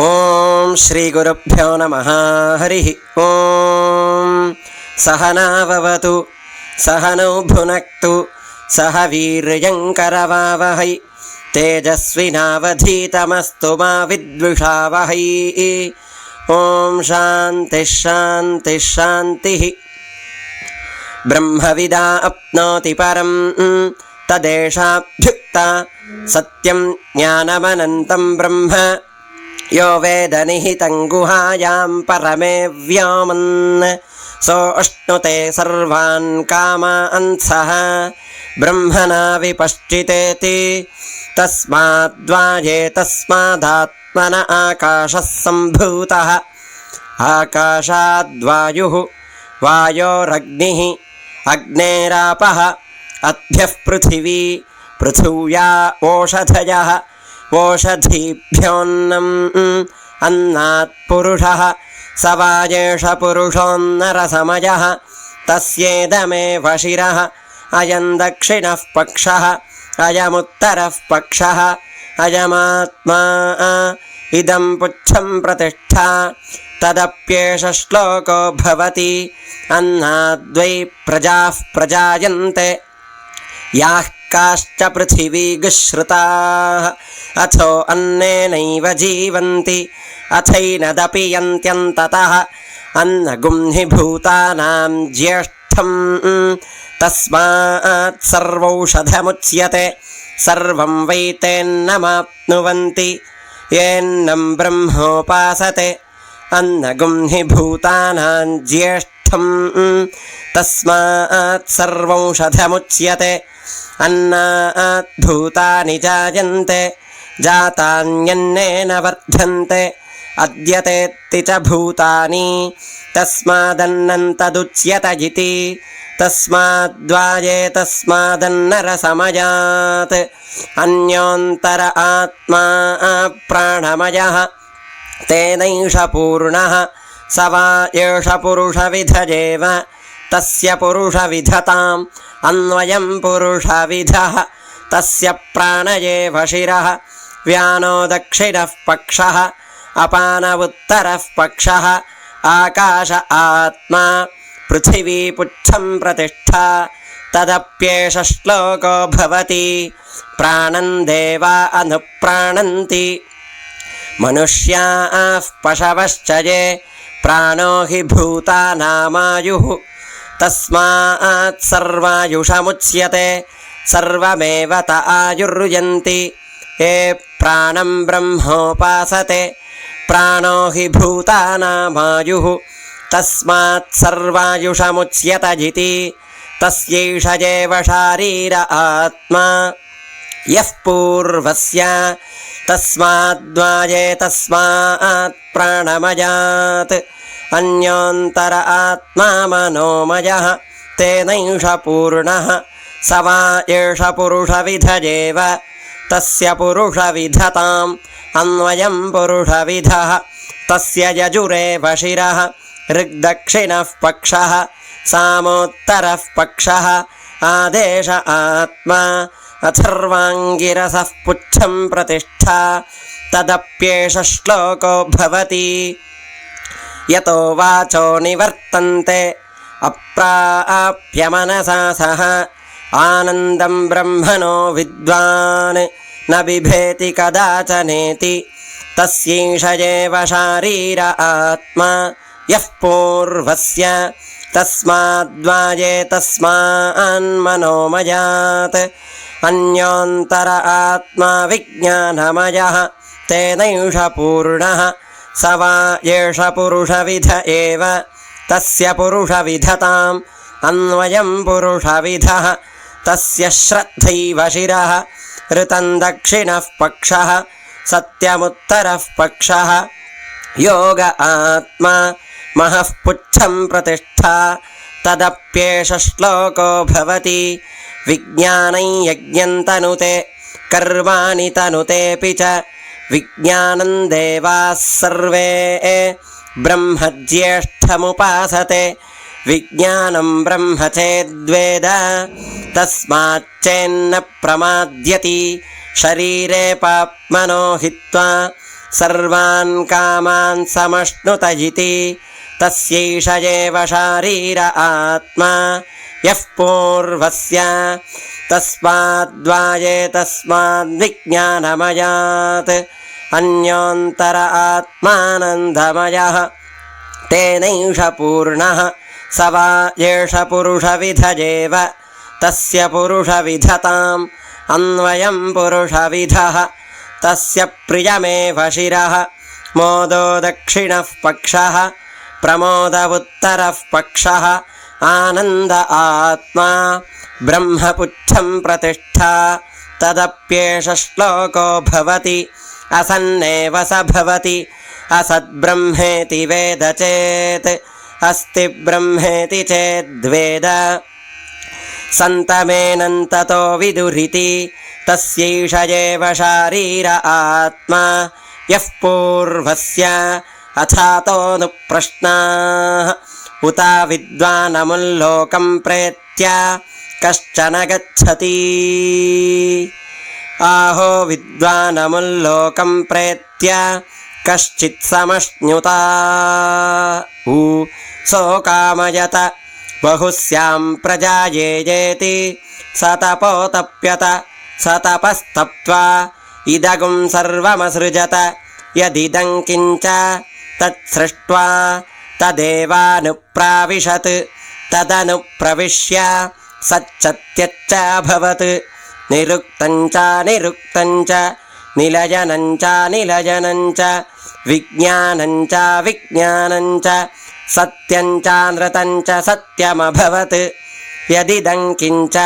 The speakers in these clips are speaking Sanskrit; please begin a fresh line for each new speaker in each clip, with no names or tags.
ఓం శ్రీ గురుభ్యో నమః. హరి ఓం. సహనావవతు సహనౌ భునక్తు సహ వీర్యంకరవావహై తేజస్వినావధీతమస్తు మా విద్విషావహై. ఓం శాంతి శాంతి శాంతి. బ్రహ్మవిదా అప్నోతి పరం తదేషాభ్యుక్త సత్యం జ్ఞానమనంతం బ్రహ్మ यो वेद निहितं गुहायां परमे व्योमन् सोऽश्नुते सर्वान् कामान् सः ब्रह्मणा विपश्चितेति तस्माद्वायेतस्मादात्मन आकाशः सम्भूतः आकाशाद्वायुः वायोरग्निः अग्नेरापः अद्भ्यः पृथिवी पृथिव्या ओषधयः ओषधीभ्योऽन्नम् अन्नात् पुरुषः स वायेष पुरुषोऽन्नरसमयः तस्येदमेव शिरः अयं दक्षिणः पक्षः अयमुत्तरः पक्षः अयमात्मा इदं पुच्छं प्रतिष्ठा तदप्येष श्लोको भवति अन्नाद्वै प्रजाः प्रजायन्ते याः काश्च पृथिवीगुश्रुताः अथो अन्नेनैव जीवन्ति अथैनदपि यन्त्यन्ततः अन्नगुं हि भूतानां ज्येष्ठं तस्मात् सर्वौषधमुच्यते सर्वं वै तेन्नमाप्नुवन्ति येन्नं ब्रह्मोपासते अन्नगुं हि भूतानां ज्येष्ठं तस्मात् सर्वौषधमुच्यते अन्नात् भूतानि जायन्ते जातान्यन्नेन वर्धन्ते अद्यतेत्ति च भूतानि तस्मादन्नं तदुच्यत इति तस्माद्वाये तस्मादन्नरसमयात् अन्योन्तर आत्मा प्राणमयः तेनैष पूर्णः स वा एष पुरुषविधजेव तस्य पुरुषविधताम् अन्वयं पुरुषविधः तस्य प्राण एव शिरः व्यानो दक्षिणः पक्षः अपान उत्तरः पक्षः आकाश आत्मा पृथिवी पुच्छं प्रतिष्ठा तदप्येष श्लोको भवति प्राणं देवा अनुप्राणन्ति मनुष्याः पशवश्च ये प्राणो हि भूतानामायुः तस्मात् सर्वायुषमुच्यते सर्वमेव त आयुर्यन्ति ये प्राणं ब्रह्मोपासते प्राणो हि भूतानामायुः तस्मात् सर्वायुषमुच्यत इति तस्यैष एव शारीर आत्मा यः पूर्वस्य तस्माद्वाये तस्मात् प्राणमयात् अन्योन्तर आत्मा मनोमयः तेनैष पूर्णः स वा एष पुरुषविधजेव तस्य पुरुषविधताम् अन्वयं पुरुषविधः तस्य यजुरेव शिरः ऋग्दक्षिणः पक्षः सामोत्तरः पक्षः आदेश आत्मा अथर्वाङ्गिरसः पुच्छं प्रतिष्ठा तदप्येष श्लोको भवति यतो वाचो निवर्तन्ते अप्राप्य मनसा सह आनन्दं ब्रह्मणो विद्वान् न बिभेति कदाचनेति तस्यैष एव शारीर आत्मा यः पूर्वस्य तस्माद्वाये तस्मान्मनोमयात् अन्योन्तर आत्मा विज्ञानमयः तेनैष पूर्णः स वा एष पुरुषविध एव तस्य पुरुषविधताम् अन्वयं पुरुषविधः तस्य श्रद्धैव शिरः ऋतं दक्षिणः पक्षः सत्यमुत्तरः पक्षः योग आत्मा महः पुच्छं प्रतिष्ठा तदप्येष श्लोको भवति विज्ञानं यज्ञं तनुते कर्माणि तनुतेऽपि च विज्ञानं देवाः सर्वे ब्रह्मज्येष्ठमुपासते विज्ञानं ब्रह्म चेद्वेद तस्माच्चेन्न प्रमाद्यति शरीरे पाप्मनो हित्वा सर्वान् कामान् समश्नुत इति तस्यैष एव शारीर आत्मा यः पूर्वस्य तस्माद्विज्ञानमयात् अन्योन्तर आत्मानन्दमयः तेनैष पूर्णः स वा एष पुरुषविधजेव तस्य पुरुषविधताम् अन्वयं पुरुषविधः तस्य प्रियमेव शिरः मोदो दक्षिणः पक्षः प्रमोद उत्तरः पक्षः आनन्द आत्मा ब्रह्मपुच्छं प्रतिष्ठा तदप्येष श्लोको भवति असन्नेव स भवति असद्ब्रह्मेति वेद चेत् अस्ति ब्रह्मेति चेद्वेद सन्तमेनन्ततो विदुरिति तस्यैष एव शारीर आत्मा यः पूर्वस्य अथातोऽनुप्रश्नाः उत विद्वानमुल्लोकं प्रेत्य कश्चन गच्छति आहो विद्वानमुल्लोकं प्रेत्य कश्चित् समश्नुता सोकामयत बहुस्यां प्रजायेति स तपोतप्यत स तपस्तप्त्वा इदगुं सर्वमसृजत यदिदं किञ्च तत्सृष्ट्वा तदेवानुप्राविशत् तदनुप्रविश्य सच्चत्यच्च अभवत् निरुक्तञ्च निरुक्तञ्च निलयनञ्च निलयनञ्च विज्ञानञ्च विज्ञानञ्च सत्यञ्च नृतञ्च सत्यमभवत् यदिदं किञ्च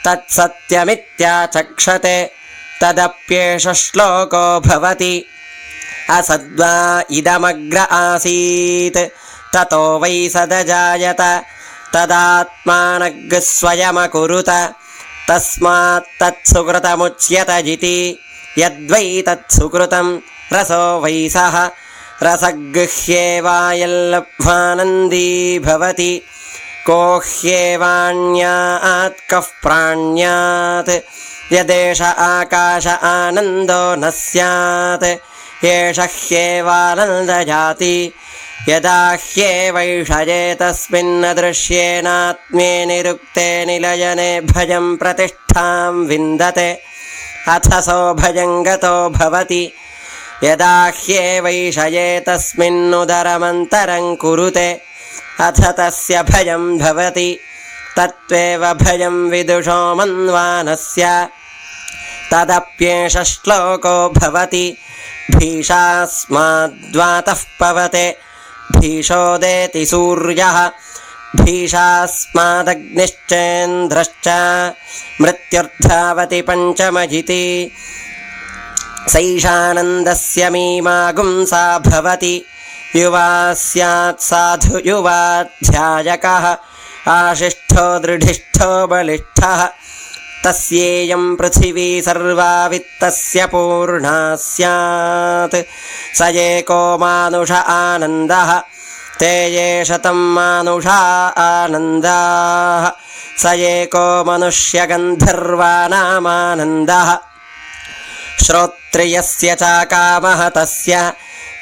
तत्सत्यमित्याचक्षते तदप्येष श्लोको भवति असद्वा इदमग्र आसीत् ततो वै सदजायत तदात्मानग् स्वयमकुरुत तस्मात् तत्सुकृतमुच्यत इति यद्वै तत्सुकृतं रसो वै सः रसगृह्येवायल्लब्ध्वानन्दी भवति को ह्येवाण्यात् कः प्राण्यात् यदेष आकाश आनन्दो न स्यात् एष ह्येवानन्दजाति यदा ह्येवैषये तस्मिन्नदृश्येनात्म्ये निरुक्ते निलयने भयं प्रतिष्ठां विन्दते अथ सो भयं गतो भवति यदा ह्येवैषये तस्मिन्नुदरमन्तरं कुरुते अथ तस्य भयं भवति तत्त्वेव भयं विदुषो मन्वानस्य तदप्येष श्लोको भवति भीषास्माद्वातः पवते भीषोदेति सूर्यः भीषास्मादग्निश्चेन्द्रश्च मृत्युर्धावति पञ्चमजिति सैषानन्दस्य मीमागुंसा भवति युवा स्यात् साधु युवाध्यायकः आशिष्ठो दृढिष्ठो बलिष्ठः तस्येयं पृथिवी सर्वा वित्तस्य पूर्णा स्यात् स एको मानुष आनन्दः ते ये शतं मानुषा आनन्दाः स एको मनुष्यगन्धर्वाणामानन्दः श्रोत्रियस्य चाकामः तस्य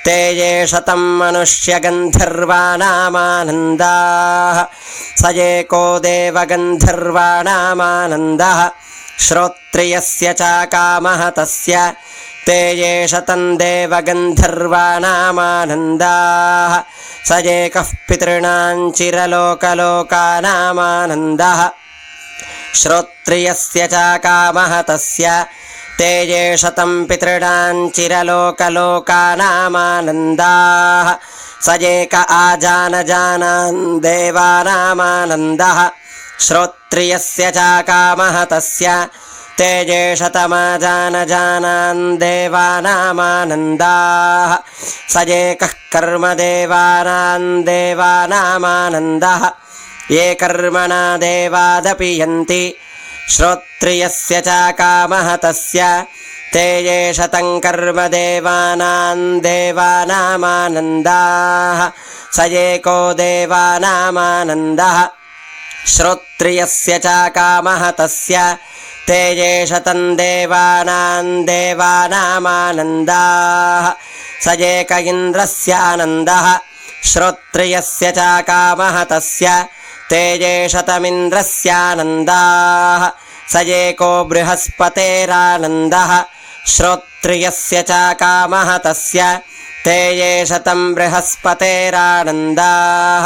ते ये शतं मनुष्यगन्धर्वाणामानन्दाः स एको देवगन्धर्वाणामानन्दः श्रोत्रियस्य चाकामः तस्य ते ये शतं देवगन्धर्वाणामानन्दाः स एकः पितॄणां चिरलोकलोकानामानन्दः श्रोत्रियस्य चाकामः तस्य ते ये शतं पितॄणां चिरलोकलोकानामानन्दाः स एक आजानजानान् देवानामानन्दः श्रोत्रियस्य चाकामः तस्य ते ये शतमाजानजानान् देवानामानन्दाः स एकः कर्मदेवानां देवानामानन्दः ये कर्मणा देवादपि यन्ति श्रोत्रियस्य चाकामः तस्य ते ये शतं कर्मदेवानां देवानामानन्दाः स एको देवानामानन्दः श्रोत्रियस्य चाकामः तस्य ते ये शतं देवानां देवानामानन्दाः स एक इन्द्रस्यानन्दः श्रोत्रियस्य च कामः तस्य तेजेशतमिन्द्रस्यानन्दाः स एको बृहस्पतेरानन्दः श्रोत्रियस्य च कामः तस्य तेजेशतं बृहस्पतेरानन्दाः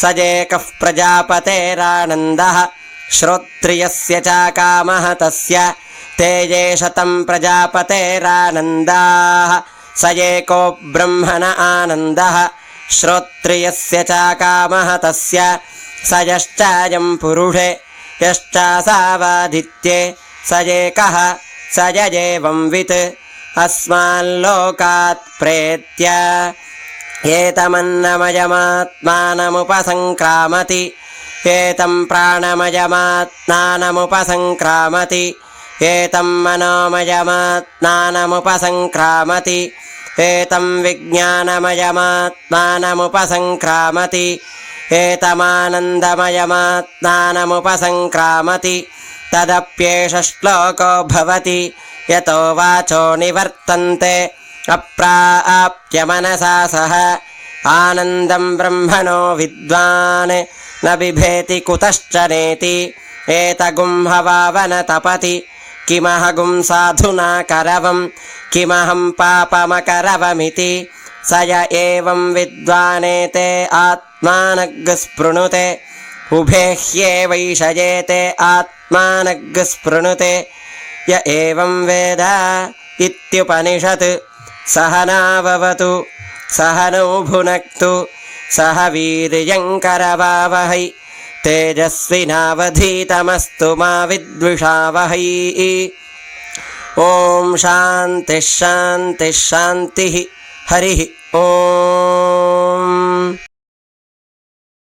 स एकः प्रजापतेरानन्दः श्रोत्रियस्य च कामः तस्य तेजेशतं प्रजापतेरानन्दाः स एको ब्रह्मण आनन्दः श्रोत्रियस्य च कामः तस्य स यश्चायं पुरुषे यश्चासावादित्ये स एकः स एवं वित् अस्माल्लोकात् प्रेत्य एतमन्नमयमात्मानमुपसङ्क्रामति एतं प्राणमयमात्मानमुपसङ्क्रामति एतं मनोमयमात्मानमुपसङ्क्रामति एतं विज्ञानमयमात्मानमुपसङ्क्रामति एतमानन्दमयमात्मानमुपसङ्क्रामति तदप्येष श्लोको भवति यतो वाचो निवर्तन्ते अप्राप्य मनसा सह आनन्दं ब्रह्मणो विद्वान् न बिभेति कुतश्च नेति एतगुंहवावन तपति किमहगुं साधुना करवं किमहं पापमकरवमिति स य एवं विद्वानेते आत्मानग्स्पृणुते उभे ह्येवैषयेते आत्मानग्स्पृणुते य एवं वेद इत्युपनिषत् सहनाववतु सहनौ भुनक्तु सह वीर्यङ्करवावहै तेजस्विनावधीतमस्तु मा विद्विषावहै। ॐ शान्तिः शान्तिः शान्तिः हरिः ॐ।